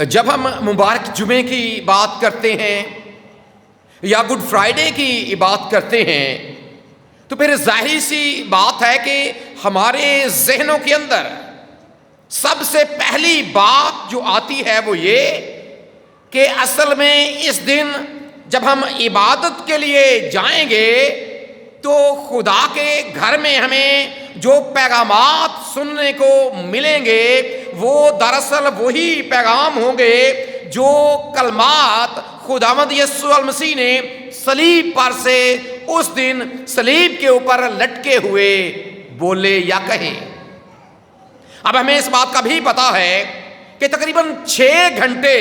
جب ہم مبارک جمعے کی بات کرتے ہیں یا گڈ فرائیڈے کی بات کرتے ہیں تو پھر ظاہری سی بات ہے کہ ہمارے ذہنوں کے اندر سب سے پہلی بات جو آتی ہے وہ یہ کہ اصل میں اس دن جب ہم عبادت کے لیے جائیں گے تو خدا کے گھر میں ہمیں جو پیغامات سننے کو ملیں گے وہ دراصل وہی پیغام ہوں گے جو کلمات خداوند یسوع المسیح نے صلیب پر سے اس دن صلیب کے اوپر لٹکے ہوئے بولے یا کہیں۔ اب ہمیں اس بات کا بھی پتا ہے کہ تقریباً 6 گھنٹے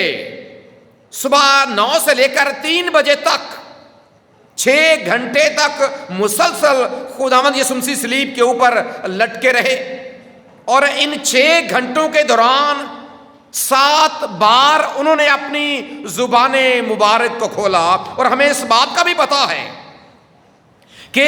صبح 9 سے لے کر 3 بجے تک 6 گھنٹے تک مسلسل خداوند یسوع مسیح صلیب کے اوپر لٹکے رہے، اور ان 6 گھنٹوں کے دوران 7 بار انہوں نے اپنی زبان مبارک کو کھولا۔ اور ہمیں اس بات کا بھی پتا ہے کہ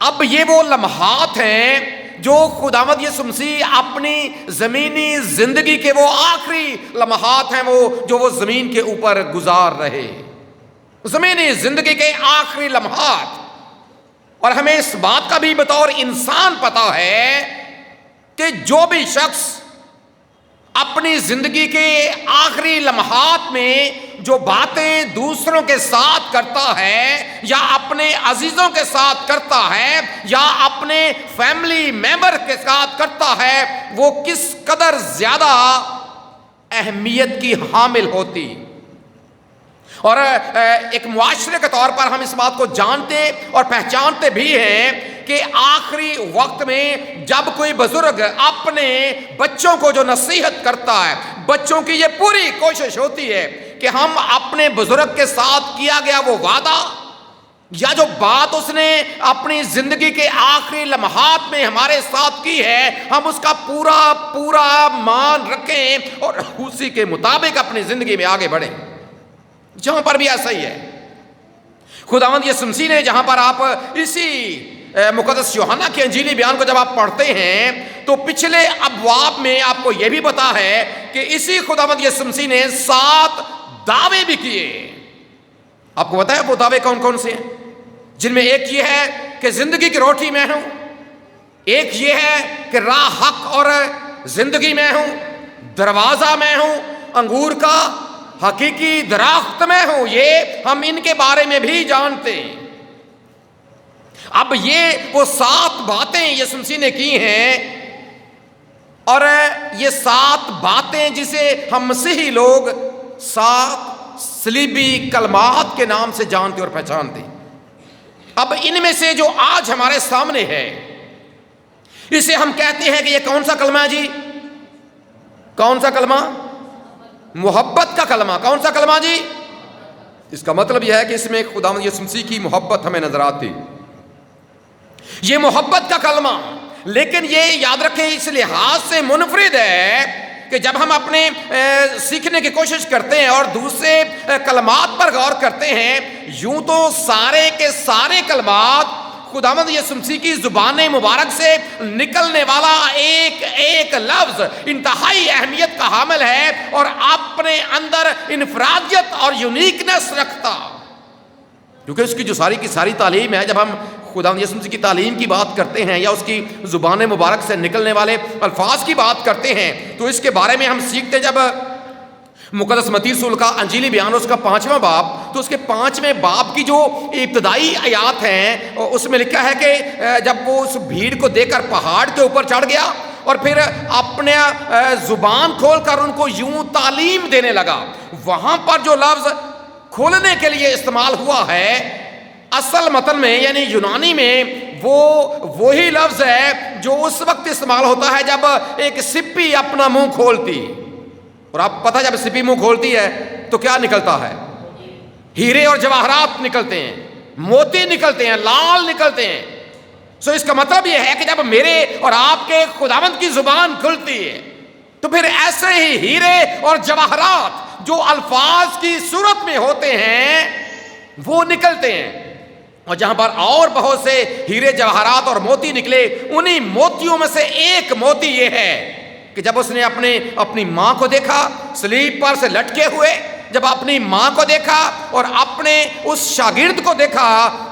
اب یہ وہ لمحات ہیں جو خداوند یسوع مسیح اپنی زمینی زندگی کے وہ آخری لمحات ہیں جو وہ زمین کے اوپر گزار رہے، زمینی زندگی کے آخری لمحات۔ اور ہمیں اس بات کا بھی بطور انسان پتا ہے کہ جو بھی شخص اپنی زندگی کے آخری لمحات میں جو باتیں دوسروں کے ساتھ کرتا ہے یا اپنے عزیزوں کے ساتھ کرتا ہے یا اپنے فیملی ممبر کے ساتھ کرتا ہے وہ کس قدر زیادہ اہمیت کی حامل ہوتی۔ اور ایک معاشرے کے طور پر ہم اس بات کو جانتے اور پہچانتے بھی ہیں کہ آخری وقت میں جب کوئی بزرگ اپنے بچوں کو جو نصیحت کرتا ہے، بچوں کی یہ پوری کوشش ہوتی ہے کہ ہم اپنے بزرگ کے ساتھ کیا گیا وہ وعدہ یا جو بات اس نے اپنی زندگی کے آخری لمحات میں ہمارے ساتھ کی ہے ہم اس کا پورا مان رکھیں اور اسی کے مطابق اپنی زندگی میں آگے بڑھیں۔ جہاں پر بھی ایسا ہی ہے، خداوند یسوع مسیح نے جہاں پر آپ اسی مقدس یوحنا کی انجیلی بیان کو جب آپ پڑھتے ہیں تو پچھلے ابواب میں آپ کو یہ بھی پتا ہے کہ اسی خداوند یسوع مسیح نے 7 دعوے بھی کیے۔ آپ کو پتا ہے وہ دعوے کون کون سے ہیں؟ جن میں ایک یہ ہے کہ زندگی کی روٹی میں ہوں، ایک یہ ہے کہ راہ حق اور زندگی میں ہوں، دروازہ میں ہوں، انگور کا حقیقی درخت میں ہوں، یہ ہم ان کے بارے میں بھی جانتے ہیں۔ اب یہ وہ 7 باتیں یسوع مسیح نے کی ہیں، اور یہ 7 باتیں جسے ہم مسیحی لوگ 7 صلیبی کلمات کے نام سے جانتے اور پہچانتے ہیں۔ اب ان میں سے جو آج ہمارے سامنے ہے اسے ہم کہتے ہیں کہ یہ کون سا کلمہ ہے جی؟ کون سا کلمہ؟ محبت کا کلمہ۔ کون سا کلمہ جی؟ اس کا مطلب یہ ہے کہ اس میں خداوند یسوع مسیح کی محبت ہمیں نظر آتی، یہ محبت کا کلمہ۔ لیکن یہ یاد رکھیں اس لحاظ سے منفرد ہے کہ جب ہم اپنے سیکھنے کی کوشش کرتے ہیں اور دوسرے کلمات پر غور کرتے ہیں، یوں تو سارے کے سارے کلمات خداوند یسوع مسیح کی زبان مبارک سے نکلنے والا ایک لفظ انتہائی اہمیت کا حامل ہے اور اپنے اندر انفرادیت اور یونیکنس رکھتا، کیونکہ اس کی جو ساری کی ساری تعلیم ہے۔ جب ہم خداوند یسوع مسیح کی تعلیم کی بات کرتے ہیں یا اس کی زبان مبارک سے نکلنے والے الفاظ کی بات کرتے ہیں تو اس کے بارے میں ہم سیکھتے ہیں۔ جب مقدس متی رسول کا انجیلی بیان اس کا 5واں باب، تو اس کے 5ویں باب کی جو ابتدائی آیات ہیں اس میں لکھا ہے کہ جب وہ اس بھیڑ کو دیکھ کر پہاڑ کے اوپر چڑھ گیا اور پھر اپنے زبان کھول کر ان کو یوں تعلیم دینے لگا، وہاں پر جو لفظ کھولنے کے لیے استعمال ہوا ہے اصل متن میں یعنی یونانی میں وہی لفظ ہے جو اس وقت استعمال ہوتا ہے جب ایک سپی اپنا منہ کھولتی، اور آپ پتہ جب سپی منہ کھولتی ہے تو کیا نکلتا ہے؟ ہیرے اور جواہرات نکلتے ہیں، موتی نکلتے ہیں، لال نکلتے ہیں۔ سو اس کا مطلب یہ ہے کہ جب میرے اور آپ کے خداوند کی زبان کھلتی ہے تو پھر ایسے ہی ہیرے اور جواہرات جو الفاظ کی صورت میں ہوتے ہیں وہ نکلتے ہیں۔ اور جہاں پر اور بہت سے ہیرے جواہرات اور موتی نکلے، انہی موتیوں میں سے ایک موتی یہ ہے کہ جب اس نے اپنی ماں کو دیکھا صلیب پر سے لٹکے ہوئے، جب اپنی ماں کو دیکھا اور اپنے اس شاگرد کو دیکھا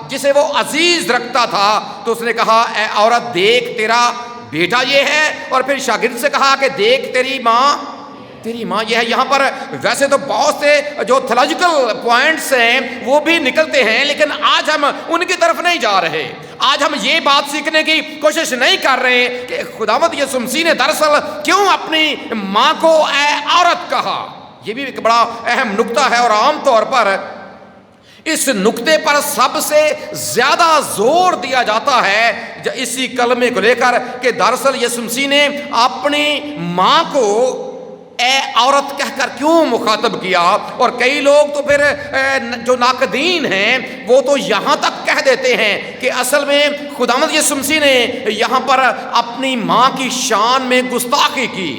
جسے وہ عزیز رکھتا تھا، تو اس نے کہا اے عورت دیکھ تیرا بیٹا یہ ہے، اور پھر شاگرد سے کہا کہ دیکھ تیری ماں یہ ہے۔ یہاں پر ویسے تو بہت سے جو تھیولوجیکل پوائنٹس ہیں وہ بھی نکلتے ہیں، لیکن آج ہم ان کی طرف نہیں جا رہے۔ آج ہم یہ بات سیکھنے کی کوشش نہیں کر رہے کہ خداوند یسوع مسیح نے دراصل کیوں اپنی ماں کو اے عورت کہا۔ یہ بھی ایک بڑا اہم نکتہ ہے، اور عام طور پر اس نکتے پر سب سے زیادہ زور دیا جاتا ہے اسی کلمے کو لے کر کہ دراصل یسوع مسیح نے اپنی ماں کو اے عورت کہہ کر کیوں مخاطب کیا۔ اور کئی لوگ تو پھر جو ناقدین ہیں وہ تو یہاں تک کہہ دیتے ہیں کہ اصل میں خداوند یسوع مسیح نے یہاں پر اپنی ماں کی شان میں گستاخی کی۔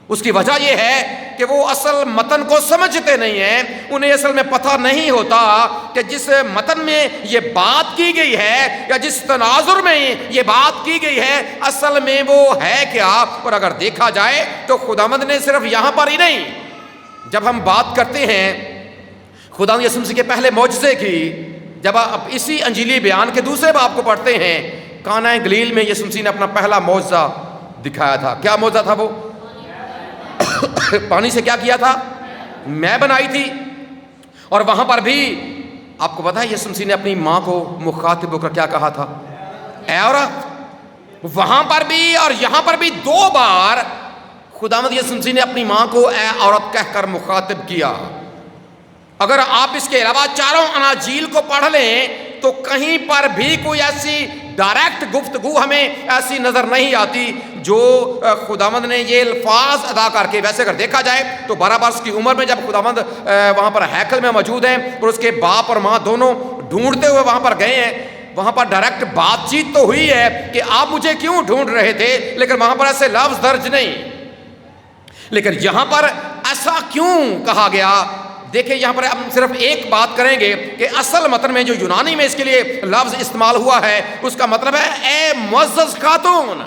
اس کی وجہ یہ ہے کہ وہ اصل متن کو سمجھتے نہیں ہیں، انہیں اصل میں پتہ نہیں ہوتا کہ جس متن میں یہ بات کی گئی ہے یا جس تناظر میں یہ بات کی گئی ہے اصل میں وہ ہے کیا۔ اور اگر دیکھا جائے تو خداوند نے صرف یہاں پر ہی نہیں، جب ہم بات کرتے ہیں خداوند یسوع مسیح کے پہلے معجزے کی، جب آپ اسی انجیلی بیان کے دوسرے باب کو پڑھتے ہیں، کانا گلیل میں یسوع مسیح نے اپنا پہلا معجزہ دکھایا تھا۔ کیا معجزہ تھا وہ؟ پانی سے کیا کیا تھا؟ میں بنائی تھی۔ اور وہاں پر بھی آپ کو پتا ہے یسوع مسیح نے اپنی ماں کو مخاطب ہو کر کیا کہا تھا؟ اے عورت۔ وہاں پر بھی اور یہاں پر بھی دو بار خداوند یسوع مسیح نے اپنی ماں کو اے عورت کہہ کر مخاطب کیا۔ اگر آپ اس کے علاوہ چاروں اناجیل کو پڑھ لیں تو کہیں پر بھی کوئی ایسی ڈائریکٹ گفتگو ہمیں ایسی نظر نہیں آتی جو خداوند نے یہ الفاظ ادا کر کے، ویسے اگر دیکھا جائے تو 12 برس کی عمر میں جب خداوند وہاں پر ہیکل میں موجود ہیں اور اس کے باپ اور ماں دونوں ڈھونڈتے ہوئے وہاں پر گئے ہیں، وہاں پر ڈائریکٹ بات چیت تو ہوئی ہے کہ آپ مجھے کیوں ڈھونڈ رہے تھے، لیکن وہاں پر ایسے لفظ درج نہیں۔ لیکن یہاں پر ایسا کیوں کہا گیا؟ دیکھیں یہاں پر ہم صرف ایک بات کریں گے کہ اصل متن میں جو یونانی میں اس کے لیے لفظ استعمال ہوا ہے اس کا مطلب ہے اے معزز خاتون۔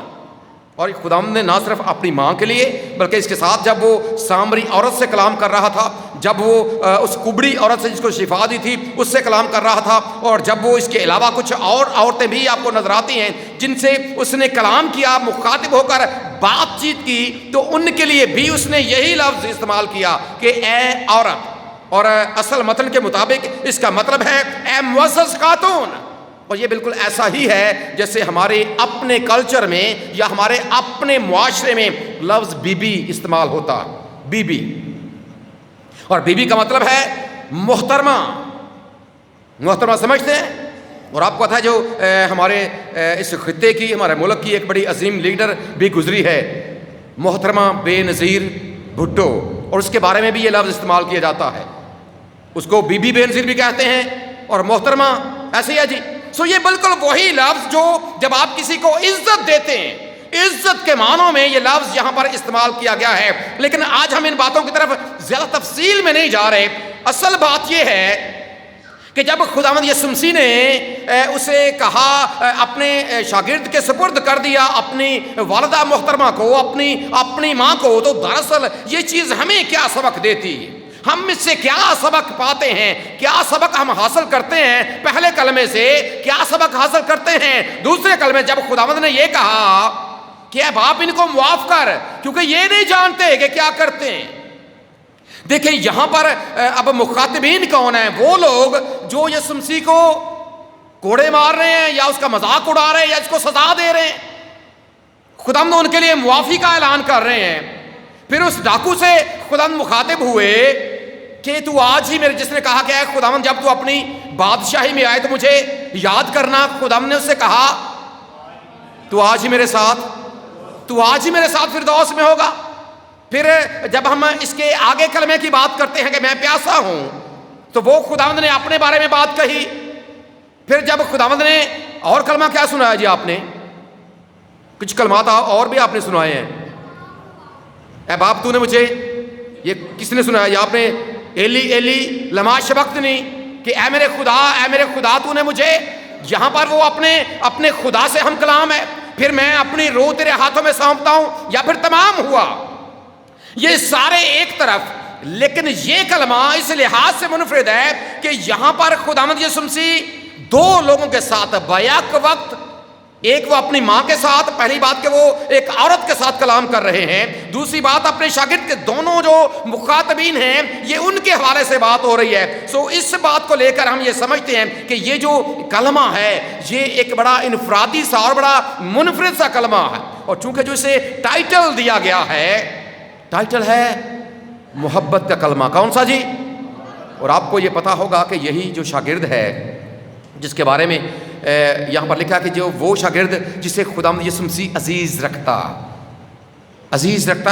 اور خداوند نے نہ صرف اپنی ماں کے لیے بلکہ اس کے ساتھ جب وہ سامری عورت سے کلام کر رہا تھا، جب وہ اس کبڑی عورت سے جس کو شفا دی تھی اس سے کلام کر رہا تھا، اور جب وہ اس کے علاوہ کچھ اور عورتیں بھی آپ کو نظر آتی ہیں جن سے اس نے کلام کیا، مخاطب ہو کر بات چیت کی، تو ان کے لیے بھی اس نے یہی لفظ استعمال کیا کہ اے عورت۔ اور اصل متن کے مطابق اس کا مطلب ہے اے معزز خاتون۔ اور یہ بالکل ایسا ہی ہے جیسے ہمارے اپنے کلچر میں یا ہمارے اپنے معاشرے میں لفظ بی بی استعمال ہوتا، بی بی۔ اور بی بی کا مطلب ہے محترمہ۔ محترمہ سمجھتے ہیں؟ اور آپ کو پتہ ہے جو ہمارے اس خطے کی، ہمارے ملک کی ایک بڑی عظیم لیڈر بھی گزری ہے، محترمہ بے نظیر بھٹو، اور اس کے بارے میں بھی یہ لفظ استعمال کیا جاتا ہے۔ اس کو بی بی بے نظیر بھی کہتے ہیں اور محترمہ ایسے ہی ہے جی۔ سو یہ بالکل وہی لفظ جو جب آپ کسی کو عزت دیتے ہیں، عزت کے معنوں میں یہ لفظ یہاں پر استعمال کیا گیا ہے۔ لیکن آج ہم ان باتوں کی طرف زیادہ تفصیل میں نہیں جا رہے۔ اصل بات یہ ہے کہ جب خداوند یسوع مسیح نے اسے کہا، اپنے شاگرد کے سپرد کر دیا اپنی والدہ محترمہ کو، اپنی ماں کو، تو دراصل یہ چیز ہمیں کیا سبق دیتی؟ ہم اس سے کیا سبق پاتے ہیں؟ کیا سبق ہم حاصل کرتے ہیں پہلے کلمے سے؟ کیا سبق حاصل کرتے ہیں دوسرے کلمے جب خداوند نے یہ کہا کہ اے باپ ان کو معاف کر کیونکہ یہ نہیں جانتے کہ کیا کرتے ہیں۔ دیکھیں یہاں پر اب مخاطبین کون ہیں؟ وہ لوگ جو یسوع مسیح کو کوڑے مار رہے ہیں یا اس کا مذاق اڑا رہے ہیں یا اس کو سزا دے رہے ہیں۔ خداوند ان کے لیے معافی کا اعلان کر رہے ہیں۔ پھر اس ڈاکو سے خداوند مخاطب ہوئے کہ تو آج ہی میرے، جس نے کہا کہ اے خداوند جب تو اپنی بادشاہی میں آئے تو مجھے یاد کرنا، خداوند نے اس سے کہا تو آج ہی میرے ساتھ فردوس میں ہوگا۔ پھر جب ہم اس کے آگے کلمے کی بات کرتے ہیں کہ میں پیاسا ہوں، تو وہ خداوند نے اپنے بارے میں بات کہی۔ پھر جب خداوند نے اور کلمہ کیا سنایا جی؟ آپ نے کچھ کلمات اور بھی آپ نے سنائے ہیں۔ اے باپ تو نے مجھے، یہ کس نے سنایا؟ یہ آپ نے ایلی ایلی لما شبقتنی، کہ اے میرے خدا تو نے مجھے۔ یہاں پر وہ اپنے خدا سے ہم کلام ہے۔ پھر میں اپنی روح تیرے ہاتھوں میں سونپتا ہوں، یا پھر تمام ہوا۔ یہ سارے ایک طرف، لیکن یہ کلمہ اس لحاظ سے منفرد ہے کہ یہاں پر خداوند یسوع مسیح دو لوگوں کے ساتھ بیک وقت، ایک وہ اپنی ماں کے ساتھ، پہلی بات کہ وہ ایک عورت کے ساتھ کلام کر رہے ہیں، دوسری بات اپنے شاگرد کے دونوں جو مخاطبین ہیں یہ ان کے حوالے سے بات ہو رہی ہے۔ سو اس بات کو لے کر ہم یہ سمجھتے ہیں کہ یہ جو کلمہ ہے یہ ایک بڑا انفرادی سا اور بڑا منفرد سا کلمہ ہے، اور چونکہ جو اسے ٹائٹل دیا گیا ہے، ٹائٹل ہے محبت کا کلمہ۔ کون سا جی؟ اور آپ کو یہ پتا ہوگا کہ یہی جو شاگرد ہے جس کے بارے میں یہاں پر لکھا ہے کہ جو وہ شاگرد جسے خداوند یسوع مسیح عزیز رکھتا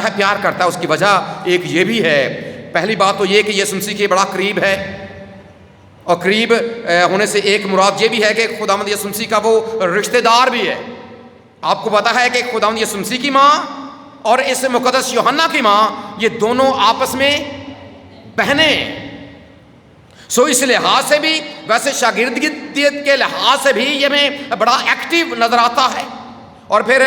ہے، پیار کرتا ہے، اس کی وجہ ایک یہ بھی ہے۔ پہلی بات تو یہ کہ یسوع مسیح کے بڑا قریب ہے، اور قریب ہونے سے ایک مراد یہ بھی ہے کہ خداوند یسوع مسیح کا وہ رشتہ دار بھی ہے۔ آپ کو پتا ہے کہ خداوند یسوع مسیح کی ماں اور اس مقدس یوحنا کی ماں یہ دونوں آپس میں بہنیں ہیں۔ سو اس لحاظ سے بھی، ویسے شاگردیت کے لحاظ سے بھی یہ میں بڑا ایکٹیو نظر آتا ہے۔ اور پھر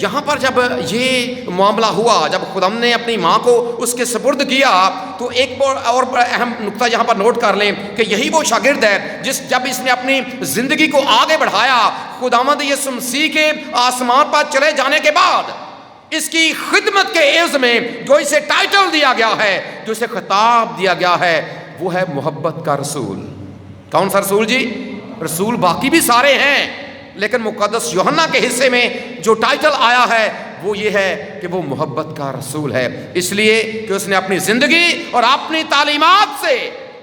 یہاں پر جب یہ معاملہ ہوا، جب خدا نے اپنی ماں کو اس کے سپرد کیا، تو ایک اور بڑا اہم نقطہ یہاں پر نوٹ کر لیں کہ یہی وہ شاگرد ہے جب اس نے اپنی زندگی کو آگے بڑھایا، خداوند یسوع مسیح کے آسمان پر چلے جانے کے بعد اس کی خدمت کے عوض میں جو اسے ٹائٹل دیا گیا ہے، جو اسے خطاب دیا گیا ہے، وہ ہے محبت کا رسول۔ کون سا رسول جی؟ رسول باقی بھی سارے ہیں، لیکن مقدس یوحنا کے حصے میں جو ٹائٹل آیا ہے وہ یہ ہے کہ وہ محبت کا رسول ہے، اس لیے کہ اس نے اپنی زندگی اور اپنی تعلیمات سے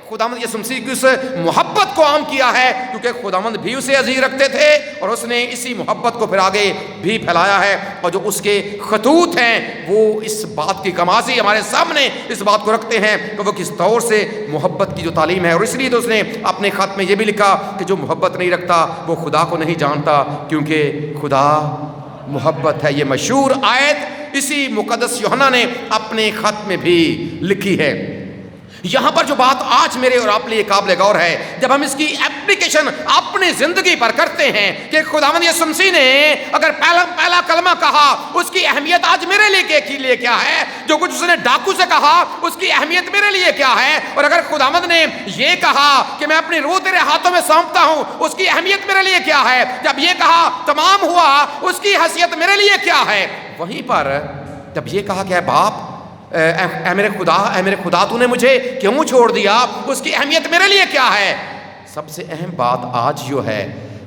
خداوند یسوع مسیح کی اس محبت کو عام کیا ہے، کیونکہ خداوند بھی اسے عزیز رکھتے تھے، اور اس نے اسی محبت کو پھر آگے بھی پھیلایا ہے۔ اور جو اس کے خطوط ہیں وہ اس بات کی کمازی ہمارے سامنے اس بات کو رکھتے ہیں کہ وہ کس طور سے محبت کی جو تعلیم ہے، اور اس لیے تو اس نے اپنے خط میں یہ بھی لکھا کہ جو محبت نہیں رکھتا وہ خدا کو نہیں جانتا، کیونکہ خدا محبت ہے۔ یہ مشہور آیت اسی مقدس یوحنا نے اپنے خط میں بھی لکھی ہے۔ یہاں پر جو بات آج میرے اور آپ لیے قابل غور ہے، جب ہم اس کی اپلیکیشن اپنی زندگی پر کرتے ہیں کہ خداوند یسوع مسیح نے اگر پہلا کلمہ کہا، اس کی اہمیت آج میرے لیے کیا ہے، جو کچھ اس نے ڈاکو سے کہا اس کی اہمیت میرے لیے کیا ہے، اور اگر خداوند نے یہ کہا کہ میں اپنی روح تیرے ہاتھوں میں سونپتا ہوں، اس کی اہمیت میرے لیے کیا ہے، جب یہ کہا تمام ہوا، اس کی حیثیت میرے لیے کیا ہے۔ وہیں پر جب یہ کہا کہ اے باپ، اے میرے خدا تو نے مجھے کیوں چھوڑ دیا، اس کی اہمیت میرے لیے کیا ہے۔ سب سے اہم بات آج جو ہے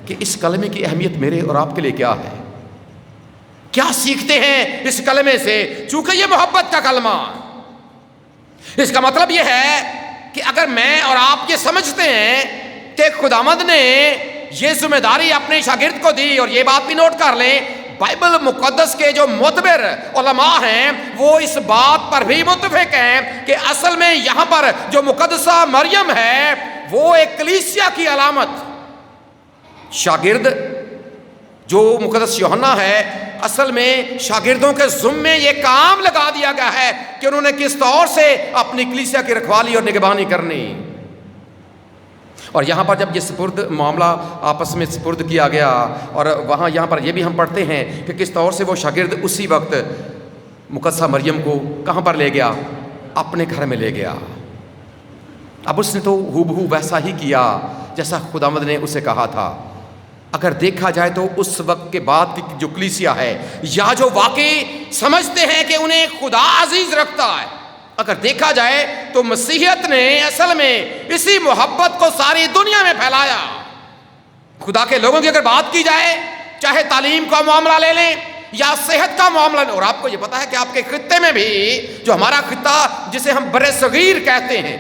کہ اس کلمے کی اہمیت میرے اور آپ کے لیے کیا ہے، کیا سیکھتے ہیں اس کلمے سے، چونکہ یہ محبت کا کلمہ۔ اس کا مطلب یہ ہے کہ اگر میں اور آپ یہ سمجھتے ہیں کہ خداوند نے یہ ذمہ داری اپنے شاگرد کو دی، اور یہ بات بھی نوٹ کر لیں، بائبل مقدس کے جو معتبر علماء ہیں وہ اس بات پر بھی متفق ہیں کہ اصل میں یہاں پر جو مقدسہ مریم ہے وہ ایک کلیسیا کی علامت، شاگرد جو مقدس یوحنا ہے اصل میں شاگردوں کے ذمے یہ کام لگا دیا گیا ہے کہ انہوں نے کس طور سے اپنی کلیسیا کی رکھوالی اور نگہبانی کرنی۔ اور یہاں پر جب یہ معاملہ آپس میں سپرد کیا گیا، اور وہاں یہاں پر یہ بھی ہم پڑھتے ہیں کہ کس طور سے وہ شاگرد اسی وقت مقدسہ مریم کو کہاں پر لے گیا، اپنے گھر میں لے گیا۔ اب اس نے تو ہو ویسا ہی کیا جیسا خداوند نے اسے کہا تھا۔ اگر دیکھا جائے تو اس وقت کے بعد کی جو کلیسیا ہے، یا جو واقعی سمجھتے ہیں کہ انہیں خدا عزیز رکھتا ہے، اگر دیکھا جائے تو مسیحیت نے اصل میں اسی محبت کو ساری دنیا میں پھیلایا۔ خدا کے لوگوں کی اگر بات کی جائے، چاہے تعلیم کا معاملہ لے لیں یا صحت کا معاملہ لیں، اور آپ کو یہ پتا ہے کہ آپ کے خطے میں بھی، جو ہمارا خطہ جسے ہم بر صغیر کہتے ہیں،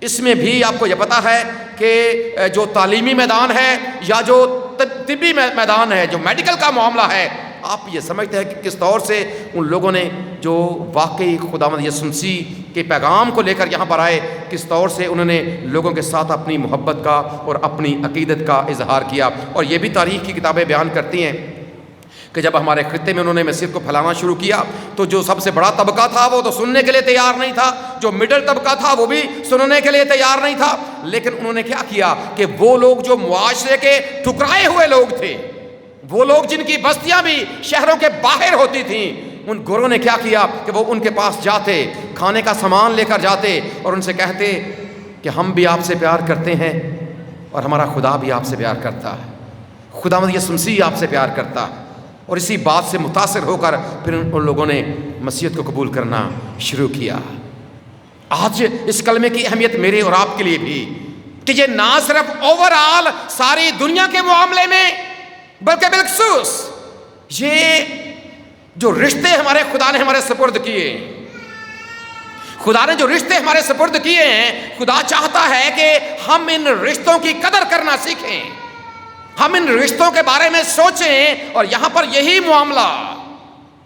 اس میں بھی آپ کو یہ پتا ہے کہ جو تعلیمی میدان ہے یا جو طبی میدان ہے، جو میڈیکل کا معاملہ ہے، آپ یہ سمجھتے ہیں کہ کس طور سے ان لوگوں نے جو واقعی خداوند یسوع مسیح کے پیغام کو لے کر یہاں پر آئے، کس طور سے انہوں نے لوگوں کے ساتھ اپنی محبت کا اور اپنی عقیدت کا اظہار کیا۔ اور یہ بھی تاریخ کی کتابیں بیان کرتی ہیں کہ جب ہمارے خطے میں انہوں نے مسیحیت کو پھیلانا شروع کیا تو جو سب سے بڑا طبقہ تھا وہ تو سننے کے لیے تیار نہیں تھا، جو مڈل طبقہ تھا وہ بھی سننے کے لیے تیار نہیں تھا، لیکن انہوں نے کیا کیا کہ وہ لوگ جو معاشرے کے ٹھکرائے ہوئے لوگ تھے، وہ لوگ جن کی بستیاں بھی شہروں کے باہر ہوتی تھیں، ان گوروں نے کیا کیا کہ وہ ان کے پاس جاتے، کھانے کا سامان لے کر جاتے اور ان سے کہتے کہ ہم بھی آپ سے پیار کرتے ہیں اور ہمارا خدا بھی آپ سے پیار کرتا ہے، خداوند یسوع مسیح آپ سے پیار کرتا ہے۔ اور اسی بات سے متاثر ہو کر پھر ان لوگوں نے مسیحیت کو قبول کرنا شروع کیا۔ آج اس کلمے کی اہمیت میرے اور آپ کے لیے بھی کہ یہ نہ صرف اوور آل ساری دنیا کے معاملے میں، بلکہ بالخصوص یہ جو رشتے ہمارے خدا نے ہمارے سپرد کیے، خدا نے جو رشتے ہمارے سپرد کیے ہیں، خدا چاہتا ہے کہ ہم ان رشتوں کی قدر کرنا سیکھیں، ہم ان رشتوں کے بارے میں سوچیں۔ اور یہاں پر یہی معاملہ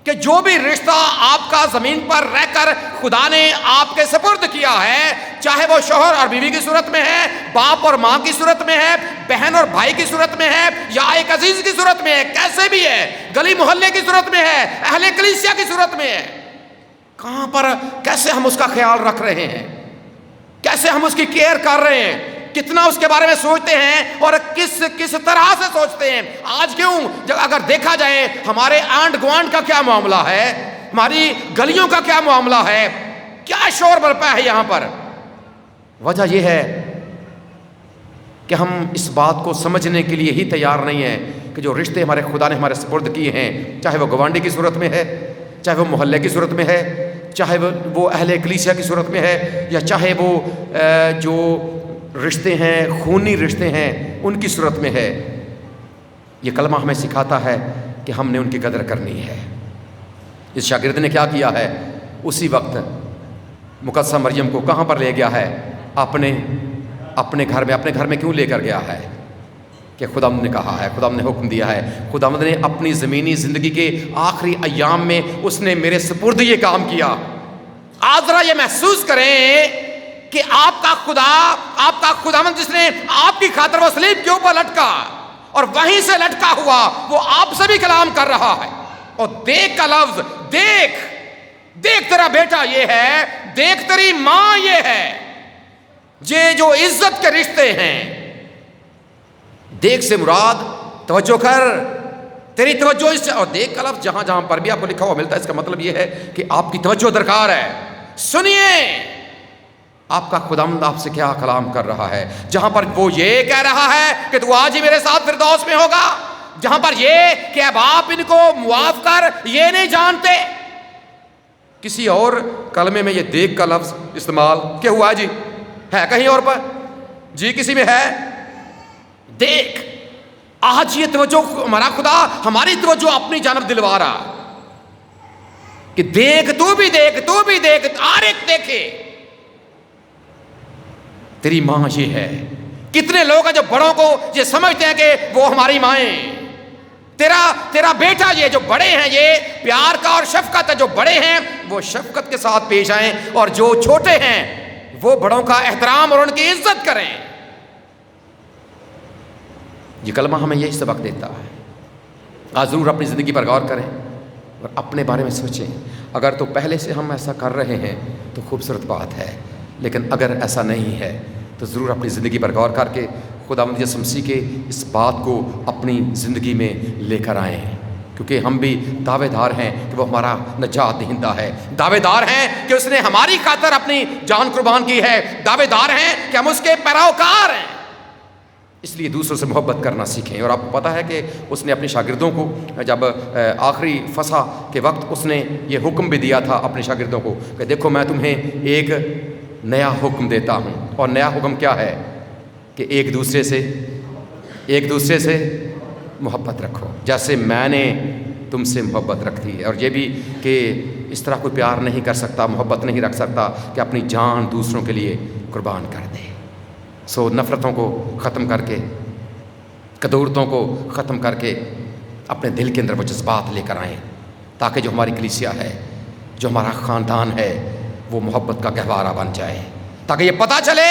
کہ جو بھی رشتہ آپ کا زمین پر رہ کر خدا نے آپ کے سپرد کیا ہے، چاہے وہ شوہر اور بیوی کی صورت میں ہے، باپ اور ماں کی صورت میں ہے، بہن اور بھائی کی صورت میں ہے، یا ایک عزیز کی صورت میں ہے، کیسے بھی ہے، گلی محلے کی صورت میں ہے، اہل کلیسیا کی صورت میں ہے، کہاں پر کیسے ہم اس کا خیال رکھ رہے ہیں، کیسے ہم اس کی کیئر کر رہے ہیں، کتنا اس کے بارے میں سوچتے ہیں اور کس طرح سے سوچتے ہیں۔ آج کیوں اگر دیکھا جائے ہمارے آنڈ گوانڈ کا کیا معاملہ ہے، ہماری گلیوں کا کیا معاملہ ہے، کیا شور برپا ہے یہاں پر، وجہ یہ ہے کہ ہم اس بات کو سمجھنے کے لیے ہی تیار نہیں ہیں کہ جو رشتے ہمارے خدا نے ہمارے سپرد کیے ہیں، چاہے وہ گوانڈی کی صورت میں ہے، چاہے وہ محلے کی صورت میں ہے، چاہے وہ اہل کلیسیا کی صورت میں ہے، یا چاہے وہ جو رشتے ہیں خونی رشتے ہیں ان کی صورت میں ہے، یہ کلمہ ہمیں سکھاتا ہے کہ ہم نے ان کی قدر کرنی ہے۔ اس شاگرد نے کیا کیا ہے، اسی وقت مقدسہ مریم کو کہاں پر لے گیا ہے، اپنے گھر میں کیوں لے کر گیا ہے کہ خداوند نے کہا ہے، خداوند نے حکم دیا ہے، خداوند نے اپنی زمینی زندگی کے آخری ایام میں اس نے میرے سپرد یہ کام کیا۔ آج ذرا یہ محسوس کریں کہ آپ کا خداوند جس نے آپ کی خاطر وہ صلیب کے اوپر لٹکا اور وہیں سے لٹکا ہوا وہ آپ سے بھی کلام کر رہا ہے۔ اور دیکھ کا لفظ، دیکھ تیرا بیٹا یہ ہے، دیکھ تیری ماں یہ ہے، یہ جو عزت کے رشتے ہیں۔ دیکھ سے مراد توجہ کر، تیری توجہ اس سے، اور دیکھ کا لفظ جہاں جہاں پر بھی آپ کو لکھا ہوا ملتا ہے اس کا مطلب یہ ہے کہ آپ کی توجہ درکار ہے۔ سنیے آپ کا خداوند آپ سے کیا کلام کر رہا ہے، جہاں پر وہ یہ کہہ رہا ہے کہ تو آج ہی میرے ساتھ فردوس میں ہوگا، جہاں پر یہ کہ اب آپ ان کو معاف کر، یہ نہیں جانتے۔ کسی اور کلمے میں یہ دیکھ کا لفظ استعمال کیا ہوا ہے جی، ہے کہیں اور پر جی، کسی میں ہے دیکھ۔ آج یہ توجہ ہمارا خدا ہماری توجہ اپنی جانب دلوا رہا کہ دیکھ، تو بھی دیکھ، ہر ایک دیکھے تیری ماں یہ ہے۔ کتنے لوگ ہیں جو بڑوں کو یہ سمجھتے ہیں کہ وہ ہماری مائیں، تیرا بیٹا یہ جو بڑے ہیں، یہ پیار کا اور شفقت ہے، جو بڑے ہیں وہ شفقت کے ساتھ پیش آئیں اور جو چھوٹے ہیں وہ بڑوں کا احترام اور ان کی عزت کریں۔ یہ کلمہ ہمیں یہی سبق دیتا ہے۔ آج ضرور اپنی زندگی پر غور کریں اور اپنے بارے میں سوچیں۔ اگر تو پہلے سے ہم ایسا کر رہے ہیں تو خوبصورت بات ہے، لیکن اگر ایسا نہیں ہے تو ضرور اپنی زندگی پر غور کر کے خداوند یسوع مسیح کے اس بات کو اپنی زندگی میں لے کر آئیں، کیونکہ ہم بھی دعوے دار ہیں کہ وہ ہمارا نجات دہندہ ہے، دعوے دار ہیں کہ اس نے ہماری خاطر اپنی جان قربان کی ہے، دعوے دار ہیں کہ ہم اس کے پیروکار ہیں۔ اس لیے دوسروں سے محبت کرنا سیکھیں۔ اور آپ کو پتہ ہے کہ اس نے اپنے شاگردوں کو جب آخری فصح کے وقت اس نے یہ حکم بھی دیا تھا اپنے شاگردوں کو کہ دیکھو میں تمہیں ایک نیا حکم دیتا ہوں، اور نیا حکم کیا ہے کہ ایک دوسرے سے محبت رکھو جیسے میں نے تم سے محبت رکھی ہے۔ اور یہ بھی کہ اس طرح کوئی پیار نہیں کر سکتا، محبت نہیں رکھ سکتا کہ اپنی جان دوسروں کے لیے قربان کر دے۔ سو نفرتوں کو ختم کر کے، کدورتوں کو ختم کر کے اپنے دل کے اندر وہ جذبات لے کر آئیں، تاکہ جو ہماری کلیسیا ہے، جو ہمارا خاندان ہے، وہ محبت کا گہوارہ بن جائے، تاکہ یہ پتہ چلے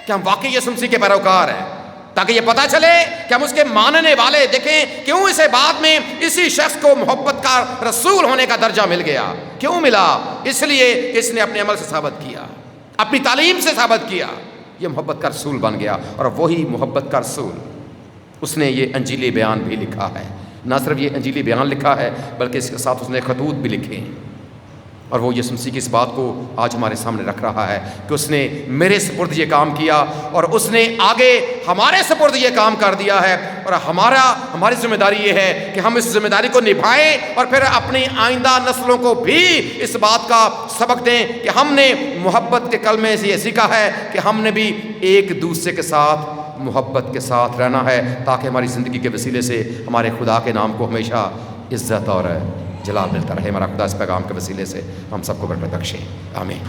کہ ہم واقعی یسوع مسیح کے پیروکار ہیں، تاکہ یہ پتہ چلے کہ ہم اس کے ماننے والے۔ دیکھیں کیوں اسے بعد میں اسی شخص کو محبت کا رسول ہونے کا درجہ مل گیا، کیوں ملا؟ اس لیے کہ اس نے اپنے عمل سے ثابت کیا، اپنی تعلیم سے ثابت کیا، یہ محبت کا رسول بن گیا۔ اور وہی محبت کا رسول اس نے یہ انجیلی بیان بھی لکھا ہے، نہ صرف یہ انجیلی بیان لکھا ہے بلکہ اس کے ساتھ اس نے خطوط بھی لکھے ہیں، اور وہ یسوع مسیح کی اس بات کو آج ہمارے سامنے رکھ رہا ہے کہ اس نے میرے سپرد یہ کام کیا اور اس نے آگے ہمارے سپرد یہ کام کر دیا ہے، اور ہماری ذمہ داری یہ ہے کہ ہم اس ذمہ داری کو نبھائیں اور پھر اپنی آئندہ نسلوں کو بھی اس بات کا سبق دیں کہ ہم نے محبت کے کلمے سے یہ سیکھا ہے کہ ہم نے بھی ایک دوسرے کے ساتھ محبت کے ساتھ رہنا ہے، تاکہ ہماری زندگی کے وسیلے سے ہمارے خدا کے نام کو ہمیشہ عزت اور جلال ملتا رہے۔ ہمارا خدا اس پیغام کے وسیلے سے ہم سب کو برکت بخشے، آمین۔